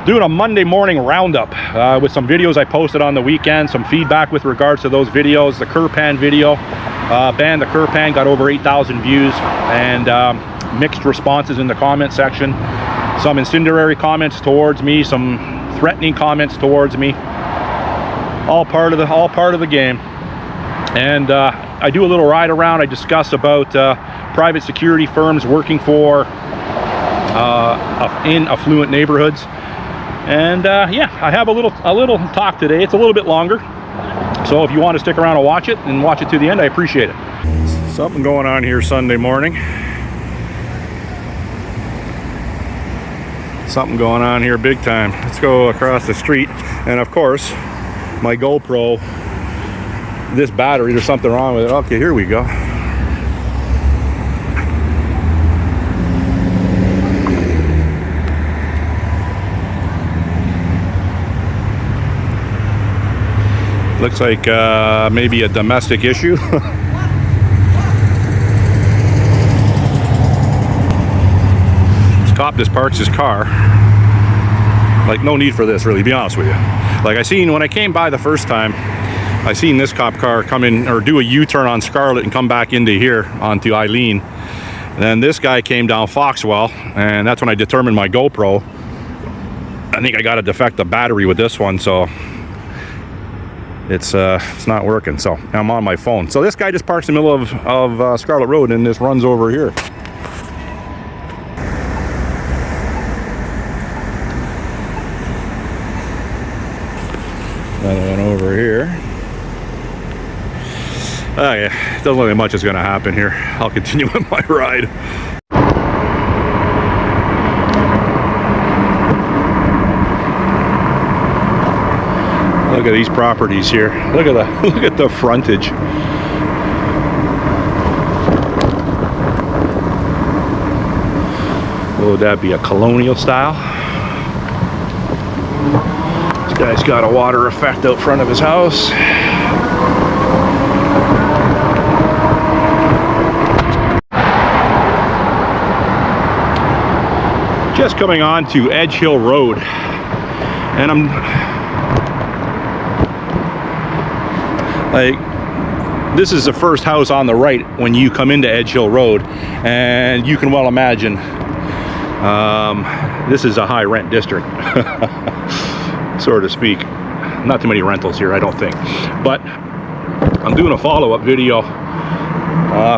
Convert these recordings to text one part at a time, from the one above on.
doing a Monday morning roundup with some videos I posted on the weekend, some feedback with regards to those videos. The Curpan video, banned the Curpan, got over 8,000 views, and mixed responses in the comment section. Some incendiary comments towards me, some threatening comments towards me. All part of the game. And I do a little ride around. I discuss about private security firms working for in affluent neighborhoods. And yeah, I have a little talk today. It's a little bit longer, so if you want to stick around and watch it to the end, I appreciate it. Something going on here Sunday morning. Something going on here big time. Let's go across the street, and of course my GoPro, this battery, there's something wrong with it. Okay, here we go. Looks like maybe a domestic issue. This cop just parks his car. Like, no need for this, really, to be honest with you. Like, when I came by the first time, I seen this cop car come in or do a U-turn on Scarlet and come back into here onto Eileen. And then this guy came down Foxwell, and that's when I determined my GoPro. I think I got a defective battery with this one, so it's not working. So I'm on my phone. So this guy just parks in the middle of Scarlet Road and just runs over here. Another one over here. Okay, doesn't look like much is going to happen here. I'll continue with my ride. Look at these properties here. Look at the frontage. Would that be a colonial style? This guy's got a water effect out front of his house. Just coming on to Edge Hill Road, and I'm like, this is the first house on the right when you come into Edge Hill Road, and you can well imagine this is a high rent district, so to speak. Not too many rentals here, I don't think. But I'm doing a follow-up video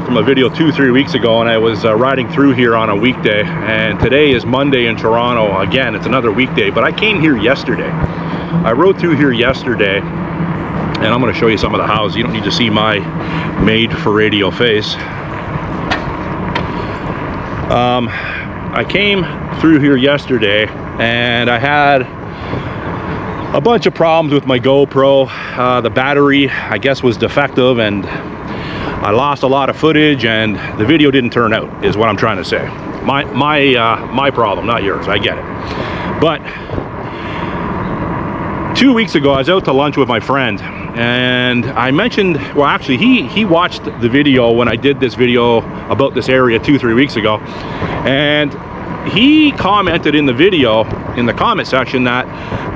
from a video 2-3 weeks ago, and I was riding through here on a weekday, and today is Monday in Toronto. Again, it's another weekday, but I came here yesterday. I rode through here yesterday, and I'm going to show you some of the houses. You don't need to see my made for radio face. I came through here yesterday, and I had a bunch of problems with my GoPro. The battery, I guess, was defective, and I lost a lot of footage, and the video didn't turn out, is what I'm trying to say. My problem, not yours. I get it. But 2 weeks ago, I was out to lunch with my friend, and I mentioned, well, actually, he watched the video when I did this video about this area 2-3 weeks ago, and he commented in the video, in the comment section, that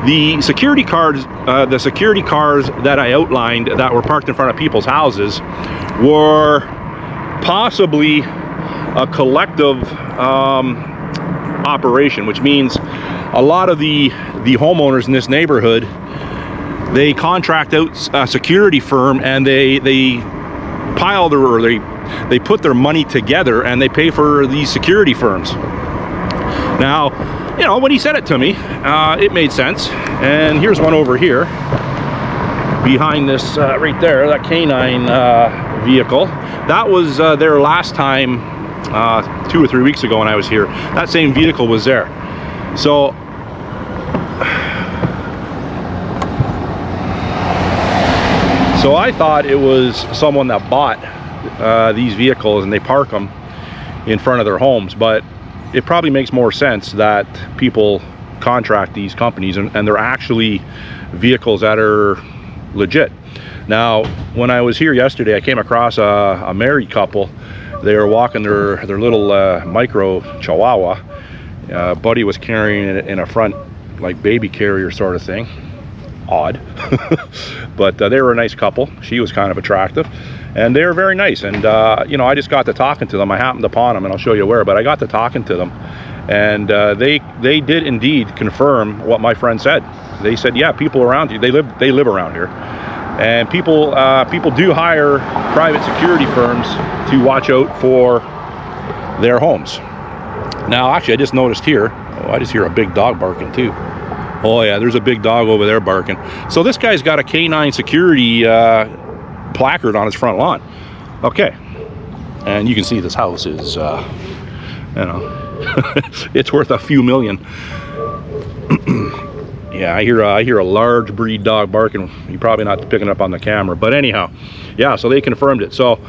the security cars that I outlined that were parked in front of people's houses were possibly a collective operation, which means a lot of the homeowners in this neighborhood, they contract out a security firm, and they put their money together and they pay for these security firms. Now, you know, when he said it to me, it made sense. And here's one over here behind this right there, that canine vehicle. That was there last time 2 or 3 weeks ago when I was here. That same vehicle was there. So I thought it was someone that bought these vehicles and they park them in front of their homes, but it probably makes more sense that people contract these companies, and they're actually vehicles that are legit. Now, when I was here yesterday, I came across a married couple. They were walking their little micro Chihuahua. Buddy was carrying it in a front like baby carrier sort of thing. Odd. But they were a nice couple. She was kind of attractive, and they were very nice. And you know, I just got to talking to them. I happened upon them, and I'll show you where, but I got to talking to them, and they did indeed confirm what my friend said. They said, yeah, people around you, they live around here, and people do hire private security firms to watch out for their homes. Now, actually, I just noticed here, oh, I just hear a big dog barking too. Oh yeah, there's a big dog over there barking. So this guy's got a canine security placard on his front lawn. Okay, and you can see this house is, you know, it's worth a few million. Yeah, I hear a large breed dog barking. You're probably not picking up on the camera, but anyhow, yeah. So they confirmed it. So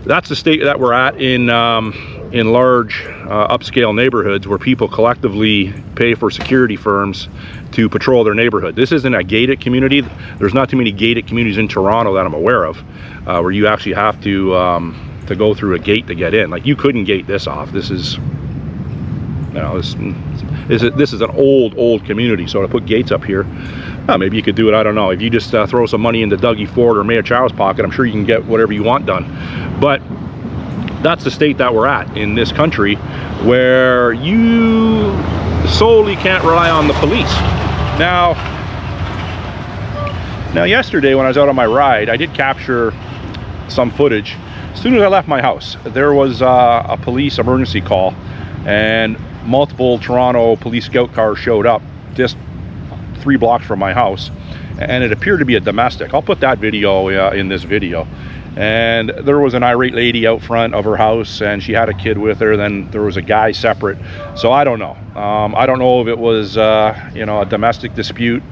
that's the state that we're at in large upscale neighborhoods where people collectively pay for security firms to patrol their neighborhood. This isn't a gated community. There's not too many gated communities in Toronto that I'm aware of, where you actually have to go through a gate to get in. Like, you couldn't gate this off. This is, you know, this is an old community. So to put gates up here, maybe you could do it. I don't know. If you just throw some money into Dougie Ford or Mayor Chow's pocket, I'm sure you can get whatever you want done. But that's the state that we're at in this country, where you solely can't rely on the police. Now yesterday when I was out on my ride, I did capture some footage. As soon as I left my house, there was a police emergency call, and multiple Toronto police scout cars showed up just 3 blocks from my house, and it appeared to be a domestic. I'll put that video in this video. And there was an irate lady out front of her house, and she had a kid with her. Then there was a guy separate. So I don't know. I don't know if it was you know, a domestic dispute,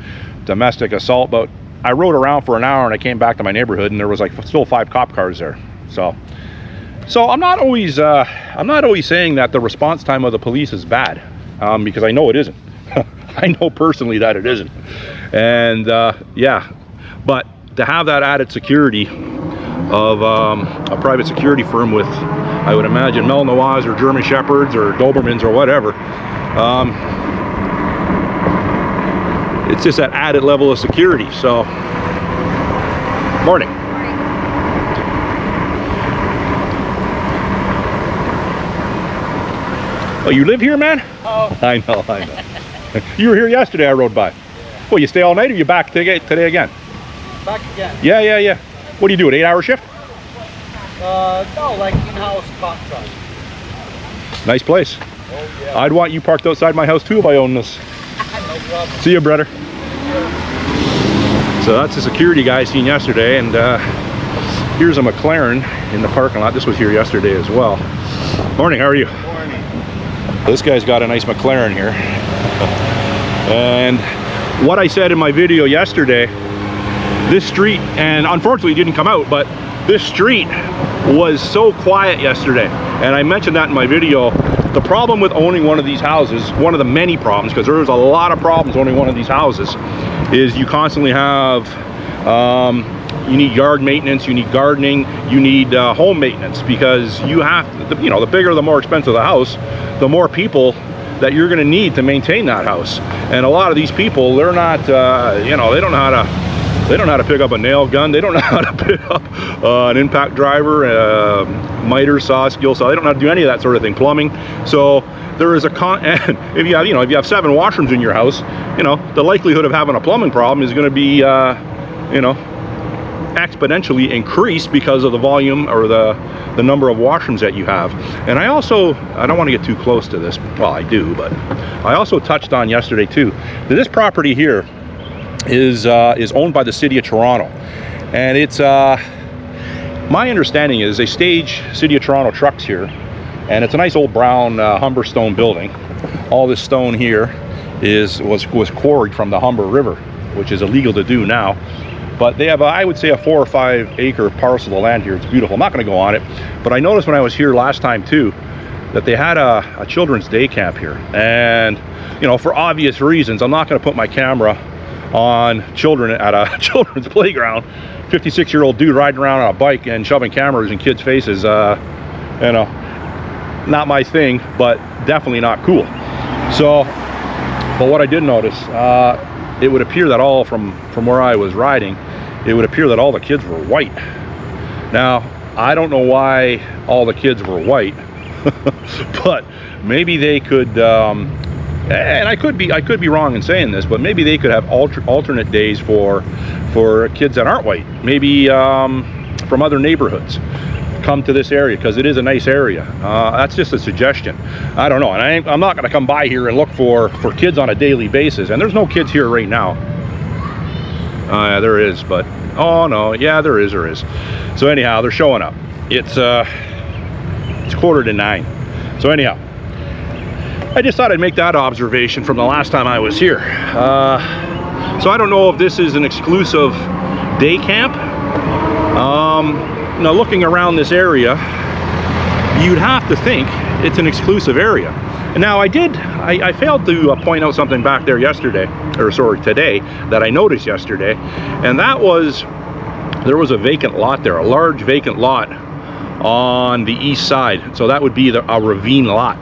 domestic assault, but I rode around for an hour and I came back to my neighborhood and there was like still 5 cop cars there. So I'm not always saying that the response time of the police is bad, because I know it isn't. I know personally that it isn't. And yeah, but to have that added security of a private security firm with, I would imagine, Malinois or German Shepherds or Dobermans or whatever, it's just that added level of security. So, morning. Oh, you live here, man? Oh. I know. You were here yesterday, I rode by. Yeah. Well, you stay all night or you back today again? Back again. Yeah. What do you do, an 8-hour shift? No, like in-house contract. Nice place. Oh, yeah. I'd want you parked outside my house too if I owned this. No problem. See you, brother. So that's the security guy I seen yesterday, and here's a McLaren in the parking lot. This was here yesterday as well. Morning, how are you? Morning. This guy's got a nice McLaren here. And what I said in my video yesterday, this street, and unfortunately it didn't come out, but this street was so quiet yesterday, and I mentioned that in my video. The problem with owning one of these houses, one of the many problems, because there's a lot of problems owning one of these houses, is you constantly have you need yard maintenance, you need gardening, you need home maintenance, because you have to, you know, the bigger, the more expensive the house, the more people that you're going to need to maintain that house. And a lot of these people, they're not you know, they don't know how to pick up a nail gun. They don't know how to pick up an impact driver, miter saw, skill saw. They don't know how to do any of that sort of thing. Plumbing. So there is and if you have, you know, if you have 7 washrooms in your house, you know, the likelihood of having a plumbing problem is going to be, you know, exponentially increased because of the volume or the number of washrooms that you have. And I don't want to get too close to this. Well, I do, but I also touched on yesterday too that this property here is owned by the City of Toronto, and it's my understanding is they stage City of Toronto trucks here, and it's a nice old brown Humber stone building. All this stone here was quarried from the Humber River, which is illegal to do now. But they have, I would say, a 4 or 5 acre parcel of land here. It's beautiful. I'm not going to go on it, but I noticed when I was here last time too that they had a children's day camp here, and you know, for obvious reasons, I'm not going to put my camera on children at a children's playground. 56-year-old dude riding around on a bike and shoving cameras in kids' faces, you know, not my thing, but definitely not cool. So But what I did notice, it would appear that all from where I was riding, it would appear that all the kids were white. Now, I don't know why all the kids were white, but maybe they could, and I could be wrong in saying this, but maybe they could have alternate days for kids that aren't white. Maybe from other neighborhoods come to this area, because it is a nice area. That's just a suggestion. I don't know, and I'm not going to come by here and look for kids on a daily basis. And there's no kids here right now. Yeah, there is, but oh no, yeah, there is. So anyhow, they're showing up. It's 8:45. So anyhow, I just thought I'd make that observation from the last time I was here. So I don't know if this is an exclusive day camp. Now, looking around this area, you'd have to think it's an exclusive area. And now I failed to point out something back there yesterday, or sorry, today, that I noticed yesterday, and that was there was a vacant lot there, a large vacant lot on the east side. So that would be a ravine lot.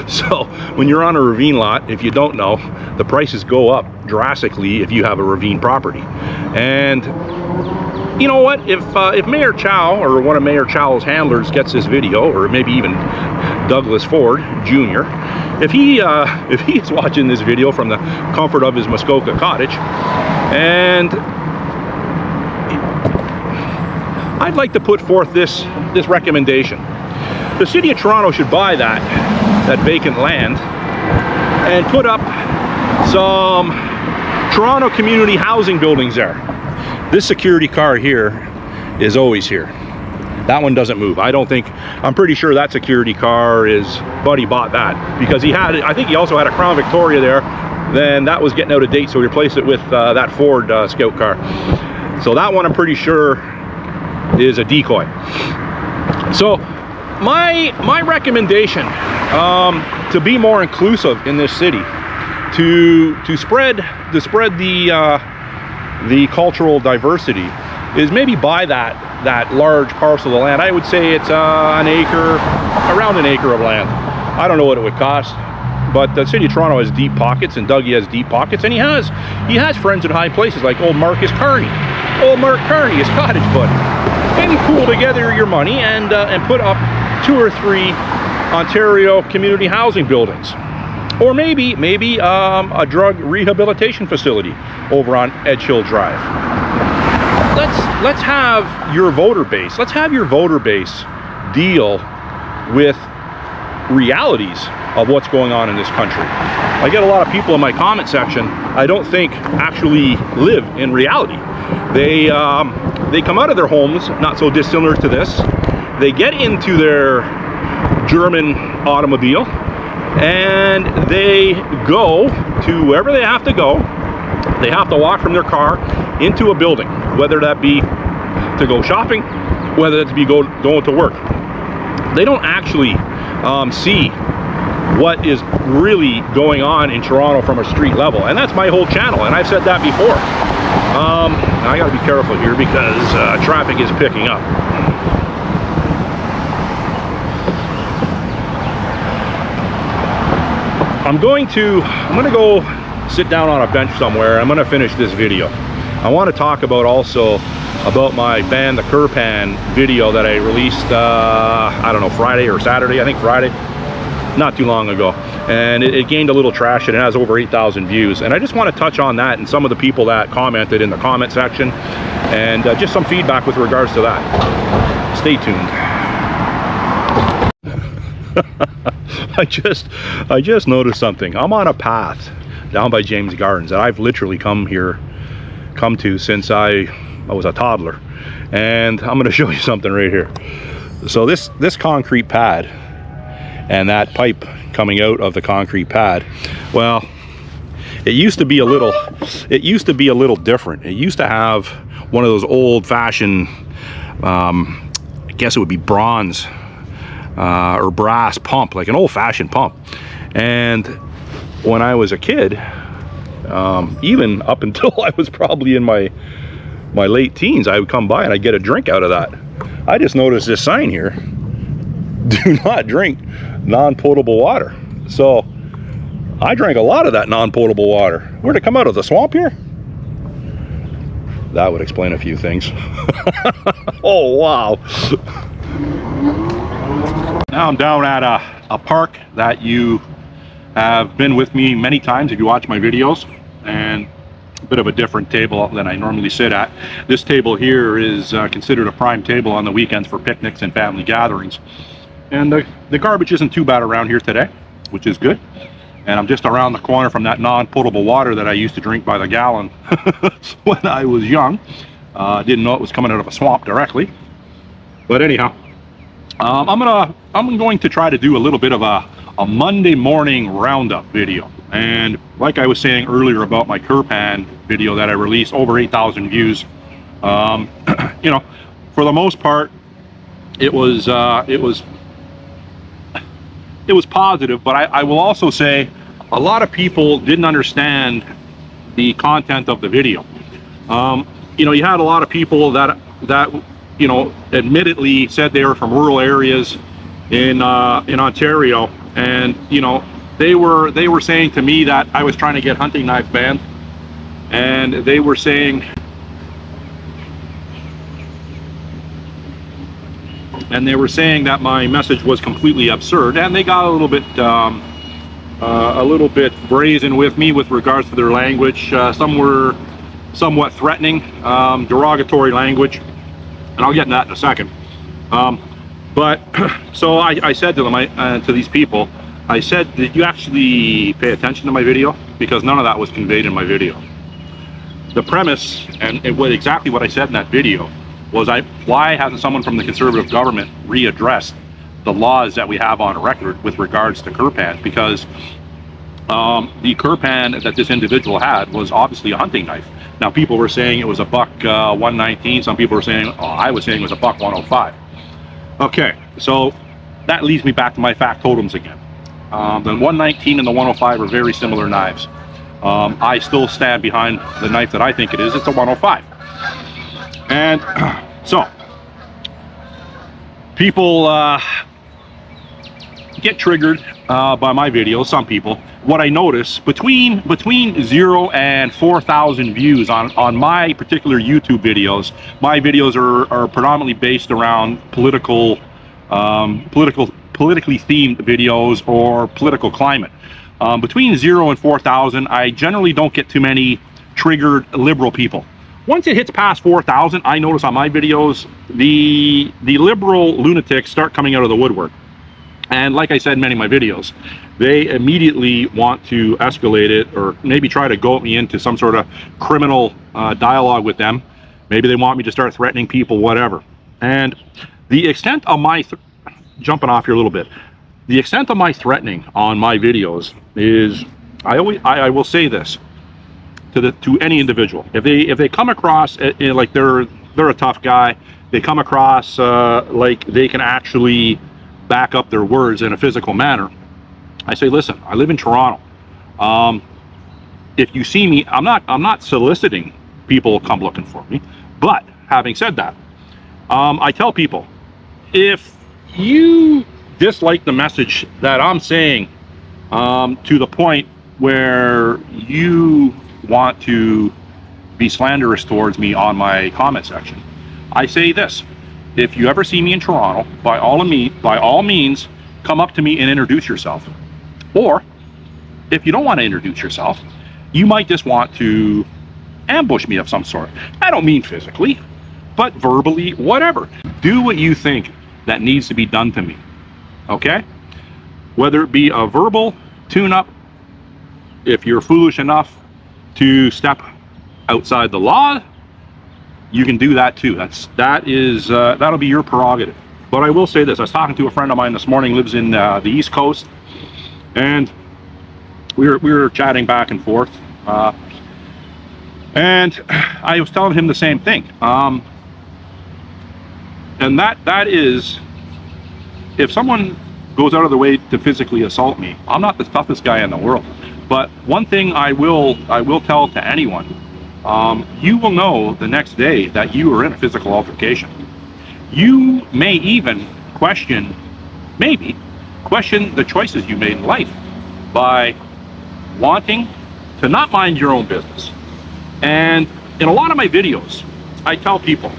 So when you're on a ravine lot, if you don't know, the prices go up drastically if you have a ravine property. And you know what, if Mayor Chow, or one of Mayor Chow's handlers, gets this video, or maybe even Douglas Ford Jr., if he's watching this video from the comfort of his Muskoka cottage, and I'd like to put forth this recommendation. The City of Toronto should buy that vacant land and put up some Toronto community housing buildings there. This security car here is always here. That one doesn't move. I'm pretty sure that security car is, Buddy bought that because I think he also had a Crown Victoria there. Then that was getting out of date, so he replaced it with that Ford Scout car. So that one I'm pretty sure is a decoy. So my recommendation, to be more inclusive in this city, to spread the cultural diversity, is maybe buy that large parcel of land. I would say it's around an acre of land. I don't know what it would cost, but the City of Toronto has deep pockets, and Dougie has deep pockets, and he has friends in high places like old Marcus Carney. Old Mark Carney, his cottage buddy. And you pool together your money and put up 2 or 3 Ontario community housing buildings. Or maybe a drug rehabilitation facility over on Edge Hill Drive. Let's have your voter base. Let's have your voter base deal with realities of what's going on in this country. I get a lot of people in my comment section I don't think actually live in reality. They come out of their homes, not so dissimilar to this. They get into their German automobile, and they go to wherever they have to go. They have to walk from their car into a building, whether that be to go shopping, whether that be going to work. They don't actually see what is really going on in Toronto from a street level, and that's my whole channel, and I've said that before. I gotta be careful here because traffic is picking up. I'm gonna go sit down on a bench somewhere. I'm gonna finish this video. I want to talk about my Ban the Curpan video that I released, I don't know, Friday or Saturday, I think Friday, not too long ago. And it gained a little traction. It has over 8,000 views. And I just want to touch on that and some of the people that commented in the comment section, and just some feedback with regards to that. Stay tuned. I just noticed something. I'm on a path down by James Gardens that I've literally come to since I was a toddler, and I'm going to show you something right here. So this concrete pad and that pipe coming out of the concrete pad, well, it used to be a little different. It used to have one of those old-fashioned, I guess it would be bronze or brass pump, like an old-fashioned pump. And when I was a kid, even up until I was probably in my late teens, I would come by and I'd get a drink out of that. I just noticed this sign here: do not drink non-potable water. So I drank a lot of that non-potable water. Where'd it come out of? The swamp here? That would explain a few things. Oh, wow. Now I'm down at a park that you have been with me many times if you watch my videos, and a bit of a different table than I normally sit at. This table here is considered a prime table on the weekends for picnics and family gatherings. And the garbage isn't too bad around here today, which is good. And I'm just around the corner from that non-potable water that I used to drink by the gallon when I was young. Didn't know it was coming out of a swamp directly. But anyhow, I'm going to try to do a little bit of a Monday morning roundup video. And like I was saying earlier about my Curpan video that I released, over 8,000 views. You know, for the most part, it was positive, but I will also say a lot of people didn't understand the content of the video. You know, you had a lot of people that you know, admittedly said they were from rural areas in Ontario, and you know, they were saying to me that I was trying to get hunting knives banned, and they were saying that my message was completely absurd, and they got a little bit brazen with me with regards to their language. Some were somewhat threatening, derogatory language, and I'll get into that in a second. But so I said to them, to these people, I said, did you actually pay attention to my video? Because none of that was conveyed in my video. The premise, and exactly what I said in that video, was why hasn't someone from the Conservative government readdressed the laws that we have on record with regards to Curpans? Because the Curpan that this individual had was obviously a hunting knife. Now, people were saying it was a buck 119. Some people were saying, I was saying it was a buck 105. Okay, so that leads me back to my factotums again. The 119 and the 105 are very similar knives. I still stand behind the knife that I think it is. It's a 105. And so people get triggered by my videos. Some people. What I notice between 0 and 4,000 views on my particular YouTube videos, my videos are predominantly based around politically themed videos or political climate. Between 0 and 4,000, I generally don't get too many triggered liberal people. Once it hits past 4,000, I notice on my videos, the liberal lunatics start coming out of the woodwork. And like I said in many of my videos, they immediately want to escalate it, or maybe try to goat me into some sort of criminal dialogue with them. Maybe they want me to start threatening people, whatever. And the extent of my, jumping off here a little bit, the extent of my threatening on my videos is, I will say this to any individual. If they come across like they're a tough guy, they come across like they can actually back up their words in a physical manner, I say, listen, I live in Toronto. If you see me, I'm not soliciting people to come looking for me. But having said that, I tell people, if you dislike the message that I'm saying to the point where you want to be slanderous towards me on my comment section, I say this: if you ever see me in Toronto, by all means, come up to me and introduce yourself. Or if you don't want to introduce yourself, you might just want to ambush me of some sort. I don't mean physically, but verbally, whatever. Do what you think that needs to be done to me, okay? Whether it be a verbal tune-up, if you're foolish enough to step outside the law, you can do that too. That'll be your prerogative. But I will say this: I was talking to a friend of mine this morning, lives in the East Coast, and we were chatting back and forth, and I was telling him the same thing. And that is, if someone goes out of their way to physically assault me, I'm not the toughest guy in the world. But one thing I will tell to anyone: you will know the next day that you were in a physical altercation. You may even question the choices you made in life by wanting to not mind your own business. And in a lot of my videos, I tell people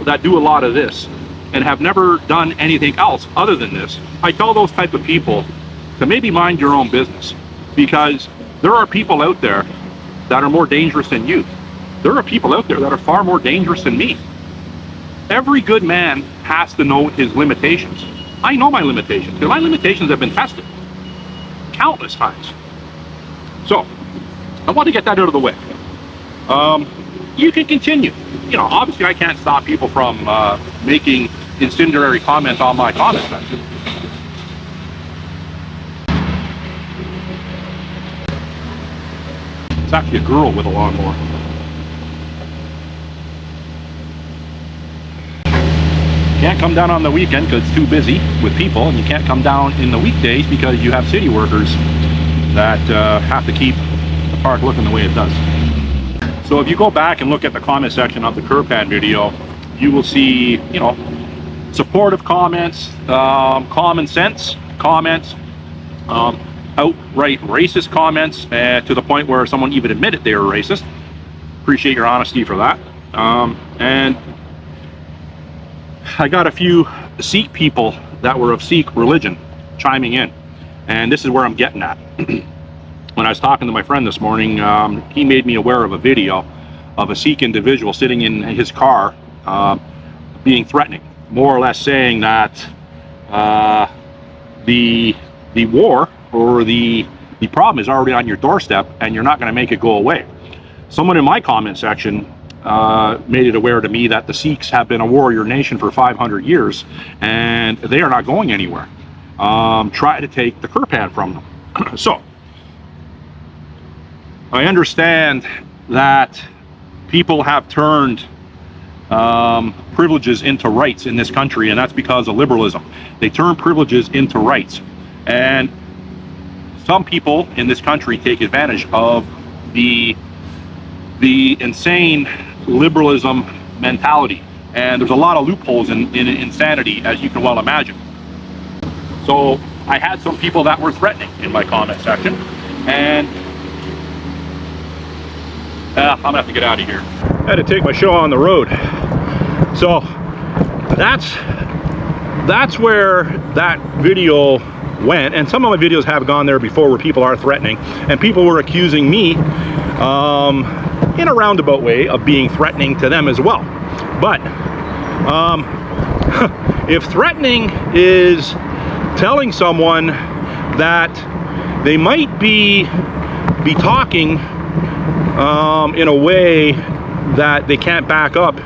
that do a lot of this and have never done anything else other than this, I tell those type of people to maybe mind your own business, because there are people out there that are more dangerous than you. There are people out there that are far more dangerous than me. Every good man has to know his limitations. I know my limitations, because my limitations have been tested countless times. So, I want to get that out of the way. You can continue. You know, obviously I can't stop people from making incendiary comments on my comment section. It's actually a girl with a lawnmower. Can't come down on the weekend because it's too busy with people, and you can't come down in the weekdays because you have city workers that have to keep the park looking the way it does. So if you go back and look at the comment section of the curb pan video, you will see, you know, supportive comments, common sense comments, outright racist comments, to the point where someone even admitted they were racist. Appreciate your honesty for that. And I got a few Sikh people that were of Sikh religion chiming in, and this is where I'm getting at. When I was talking to my friend this morning, he made me aware of a video of a Sikh individual sitting in his car being threatening, more or less saying that the war or the problem is already on your doorstep and you're not going to make it go away. Someone in my comment section made it aware to me that the Sikhs have been a warrior nation for 500 years and they are not going anywhere. Try to take the curb pan from them. So I understand that people have turned privileges into rights in this country, and that's because of liberalism. They turn privileges into rights, and some people in this country take advantage of the insane liberalism mentality, and there's a lot of loopholes in insanity, as you can well imagine. So I had some people that were threatening in my comment section, and I'm gonna have to get out of here. I had to take my show on the road. So that's where that video went, and some of my videos have gone there before where people are threatening, and people were accusing me in a roundabout way of being threatening to them as well. But if threatening is telling someone that they might be talking in a way that they can't back up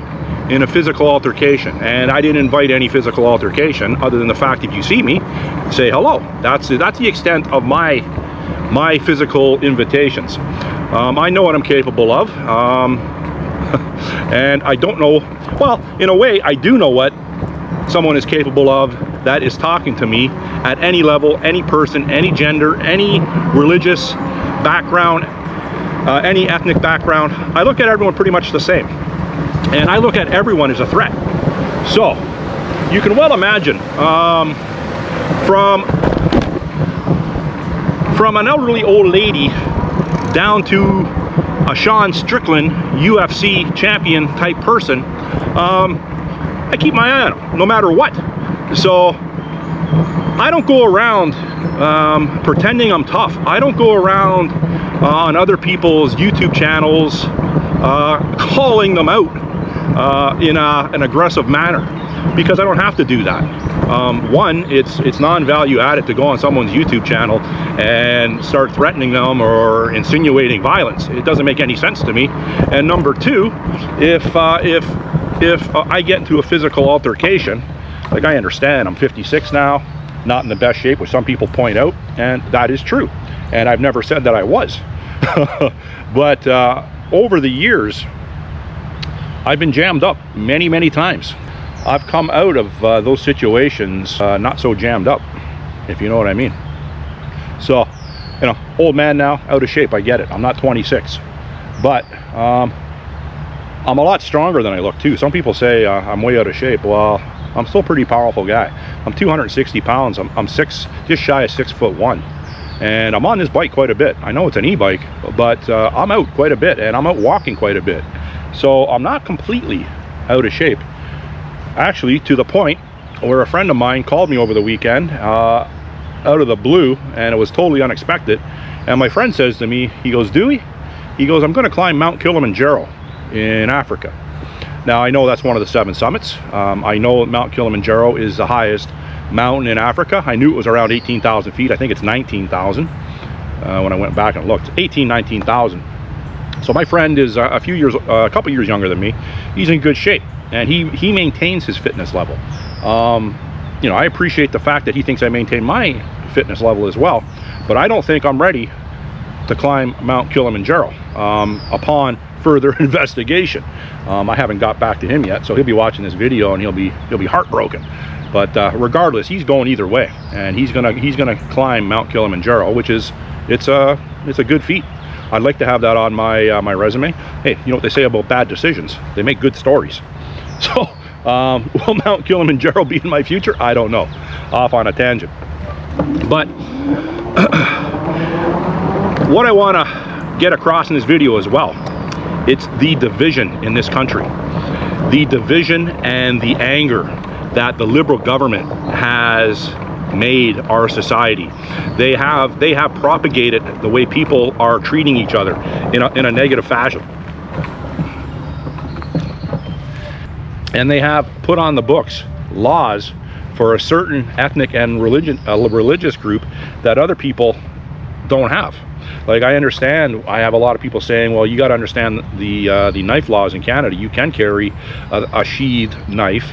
in a physical altercation, and I didn't invite any physical altercation other than the fact if you see me, say hello. That's the extent of my physical invitations. I know what I'm capable of, and I don't know, well, in a way I do know what someone is capable of that is talking to me at any level, any person, any gender, any religious background, any ethnic background. I look at everyone pretty much the same, and I look at everyone as a threat. So you can well imagine from an elderly old lady down to a Sean Strickland UFC champion type person, I keep my eye on them no matter what. So I don't go around pretending I'm tough. I don't go around on other people's YouTube channels calling them out in an aggressive manner, because I don't have to do that. One, it's non-value added to go on someone's YouTube channel and start threatening them or insinuating violence. It doesn't make any sense to me. And number two, if I get into a physical altercation, like, I understand I'm 56 now, not in the best shape, which some people point out, and that is true, and I've never said that I was. But over the years I've been jammed up many times. I've come out of those situations not so jammed up, if you know what I mean. So, you know, old man now, out of shape, I get it. I'm not 26, but I'm a lot stronger than I look too. Some people say I'm way out of shape. Well, I'm still a pretty powerful guy. I'm 260 pounds. I'm just shy of 6'1", and I'm on this bike quite a bit. I know it's an e-bike, but I'm out quite a bit, and I'm out walking quite a bit. So I'm not completely out of shape. Actually, to the point where a friend of mine called me over the weekend, out of the blue, and it was totally unexpected. And my friend says to me, he goes, Dewey, he goes, I'm going to climb Mount Kilimanjaro in Africa. Now, I know that's one of the 7 summits. I know Mount Kilimanjaro is the highest mountain in Africa. I knew it was around 18,000 feet. I think it's 19,000 when I went back and looked. 19,000. So my friend is a couple years younger than me. He's in good shape, and he maintains his fitness level. You know, I appreciate the fact that he thinks I maintain my fitness level as well, but I don't think I'm ready to climb Mount Kilimanjaro upon further investigation. I haven't got back to him yet, so he'll be watching this video and he'll be heartbroken. But regardless, he's going either way, and he's gonna climb Mount Kilimanjaro, which is it's a good feat. I'd like to have that on my my resume. Hey, you know what they say about bad decisions? They make good stories. So will Mount Kilimanjaro be in my future? I don't know. Off on a tangent. But what I want to get across in this video as well, it's the division in this country. The division and the anger that the liberal government has made our society. They have propagated the way people are treating each other in a negative fashion. And they have put on the books laws for a certain ethnic and religious group that other people don't have. Like, I understand, I have a lot of people saying, well, you got to understand the knife laws in Canada. You can carry a sheathed knife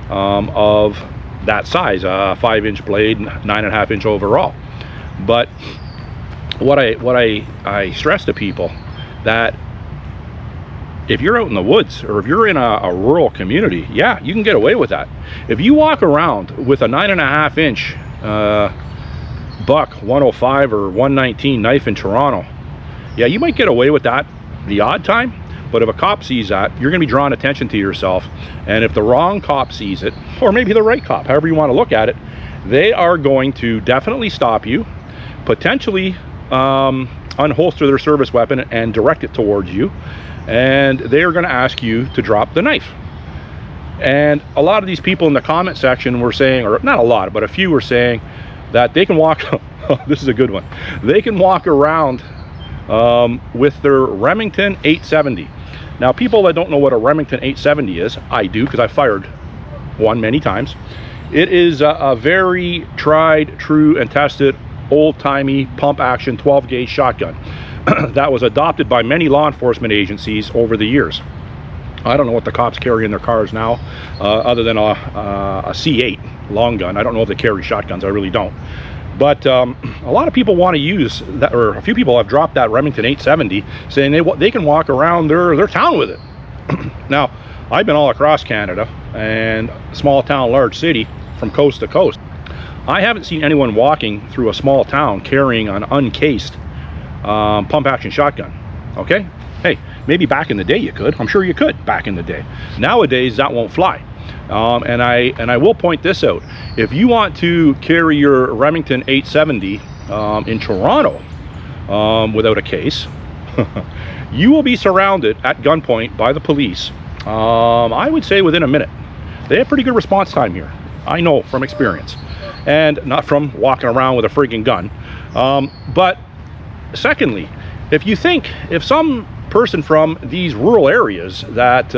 of that size, a 5-inch blade, 9.5-inch overall. But what I stress to people, that if you're out in the woods, or if you're in a rural community, yeah, you can get away with that. If you walk around with a 9.5-inch buck 105 or 119 knife in Toronto, yeah, you might get away with that the odd time. But if a cop sees that, you're going to be drawing attention to yourself. And if the wrong cop sees it, or maybe the right cop, however you want to look at it, they are going to definitely stop you, potentially unholster their service weapon and direct it towards you. And they are going to ask you to drop the knife. And a lot of these people in the comment section were saying, or not a lot, but a few were saying that they can walk, this is a good one, they can walk around with their Remington 870. Now, people that don't know what a Remington 870 is, I do, because I fired one many times. It is a very tried, true, and tested old-timey pump-action 12-gauge shotgun that was adopted by many law enforcement agencies over the years. I don't know what the cops carry in their cars now, other than a C8 long gun. I don't know if they carry shotguns. I really don't. But a lot of people want to use that, or a few people have dropped that Remington 870, saying they can walk around their town with it. Now, I've been all across Canada, and small town, large city, from coast to coast. I haven't seen anyone walking through a small town carrying an uncased pump-action shotgun. Okay? Hey, maybe back in the day you could. I'm sure you could back in the day. Nowadays, that won't fly. And I will point this out. If you want to carry your Remington 870 in Toronto without a case, you will be surrounded at gunpoint by the police, I would say within a minute. They have pretty good response time here. I know from experience. And not from walking around with a friggin' gun. But secondly, if some person from these rural areas that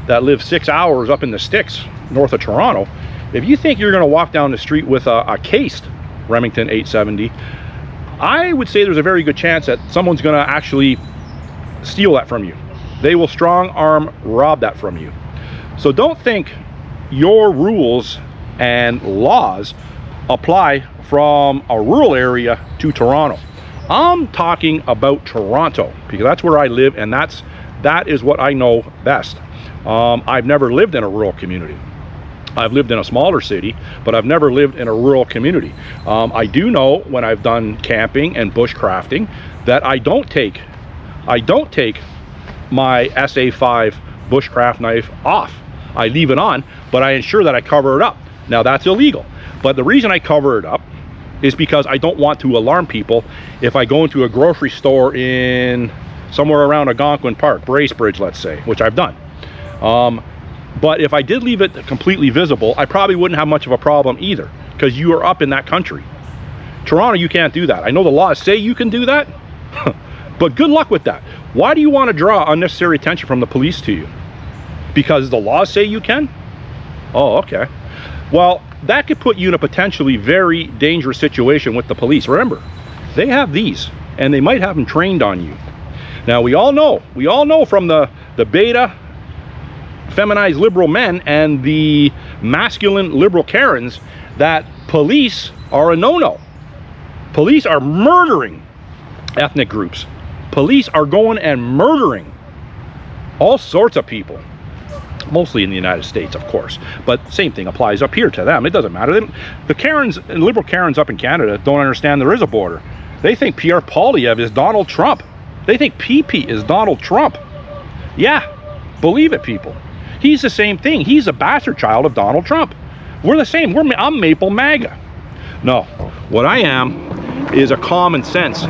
live 6 hours up in the sticks north of Toronto, if you think you're going to walk down the street with a cased Remington 870, I would say there's a very good chance that someone's going to actually steal that from you. They will strong arm rob that from you. So don't think your rules and laws apply from a rural area to Toronto. I'm talking about Toronto, because that's where I live, and that is what I know best. I've never lived in a rural community. I've lived in a smaller city, but I've never lived in a rural community. I do know, when I've done camping and bushcrafting, that I don't take my SA5 bushcraft knife off. I leave it on, but I ensure that I cover it up. Now, that's illegal, but the reason I cover it up is because I don't want to alarm people if I go into a grocery store in somewhere around Algonquin Park, Bracebridge, let's say, which I've done. But if I did leave it completely visible, I probably wouldn't have much of a problem either, because you are up in that country. Toronto, you can't do that. I know the laws say you can do that, but good luck with that. Why do you want to draw unnecessary attention from the police to you? Because the laws say you can? Oh, okay. Well, that could put you in a potentially very dangerous situation with the police. Remember, they have these, and they might have them trained on you. Now, we all know from the beta feminized liberal men and the masculine liberal Karens that police are a no-no. Police are murdering ethnic groups. Police are going and murdering all sorts of people. Mostly in the United States, of course, but same thing applies up here to them. It doesn't matter. The Karens and liberal Karens up in Canada don't understand there is a border. They think Pierre Poilievre is Donald Trump. They think PP is Donald Trump. Yeah, believe it, people. He's the same thing. He's a bastard child of Donald Trump. We're the same. I'm Maple MAGA. No, what I am is a common sense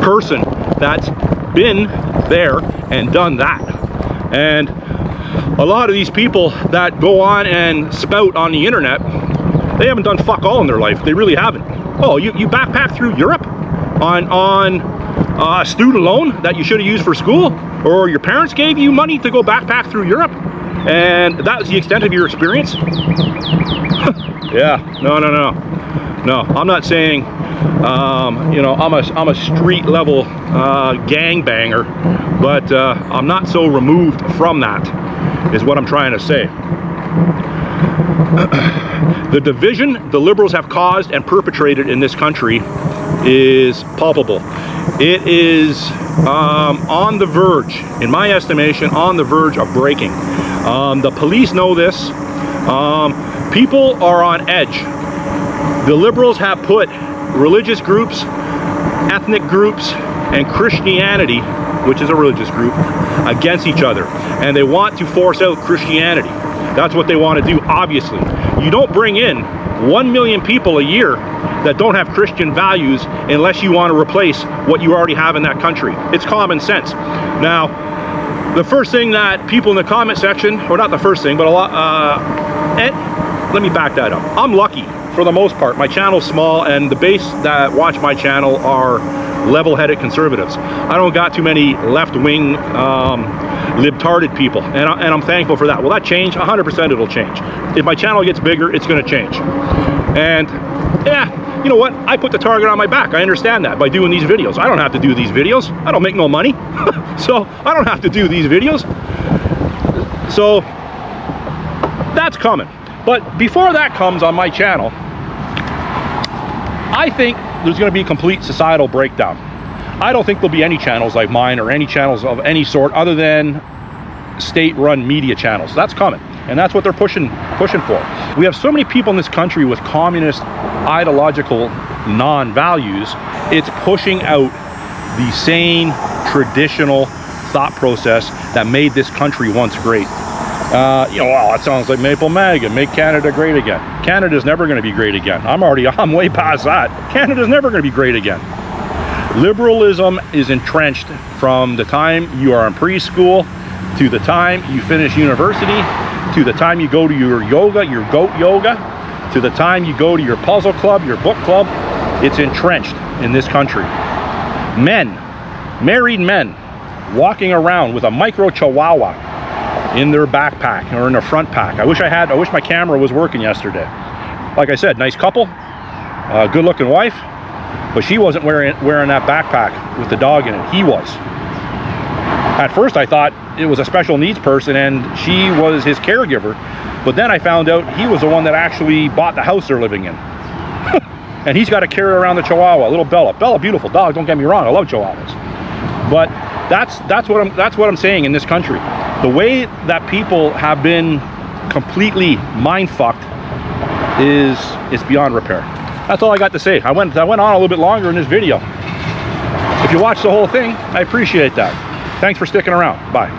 person that's been there and done that. And a lot of these people that go on and spout on the internet, they haven't done fuck all in their life. They really haven't. Oh, you backpacked through Europe on a student loan that you should have used for school, or your parents gave you money to go backpack through Europe, and that was the extent of your experience? Yeah, no. I'm not saying, you know, I'm a street level gangbanger, but I'm not so removed from that, is what I'm trying to say. The division the liberals have caused and perpetrated in this country is palpable. It is on the verge, in my estimation, on the verge of breaking. The police know this. People are on edge. The liberals have put religious groups, ethnic groups, and Christianity, which is a religious group, against each other, and they want to force out Christianity. That's what they want to do, obviously. You don't bring in 1 million people a year that don't have Christian values unless you want to replace what you already have in that country. It's common sense. Now, the first thing that people in the comment section, or not the first thing, but a lot, let me back that up. I'm lucky, for the most part. My channel's small, and the base that watch my channel are level-headed conservatives. I don't got too many left-wing libtarded people, and I'm thankful for that. Will that change? 100% it'll change. If my channel gets bigger, it's going to change. And yeah, you know what? I put the target on my back. I understand that by doing these videos. I don't have to do these videos. I don't make no money. So I don't have to do these videos. So that's coming. But before that comes on my channel, I think there's going to be a complete societal breakdown. I don't think there'll be any channels like mine or any channels of any sort other than state-run media channels. That's coming, and that's what they're pushing for. We have so many people in this country with communist ideological non-values. It's pushing out the sane, traditional thought process that made this country once great. You know, well, it sounds like Maple MAGA, make Canada great again. Canada's never going to be great again. I'm way past that. Canada's never going to be great again. Liberalism is entrenched from the time you are in preschool to the time you finish university, to the time you go to your yoga, your goat yoga, to the time you go to your puzzle club, your book club. It's entrenched in this country. Men, married men, walking around with a micro chihuahua in their backpack or in their front pack. I wish my camera was working yesterday. Like I said, nice couple, good looking wife, but she wasn't wearing that backpack with the dog in it. He was. At first I thought it was a special needs person and she was his caregiver, but then I found out he was the one that actually bought the house they're living in. And he's got to carry around the chihuahua, little Bella. Bella, beautiful dog, don't get me wrong, I love chihuahuas. But that's what I'm saying in this country. The way that people have been completely mind-fucked is beyond repair. That's all I got to say. I went on a little bit longer in this video. If you watched the whole thing, I appreciate that. Thanks for sticking around. Bye.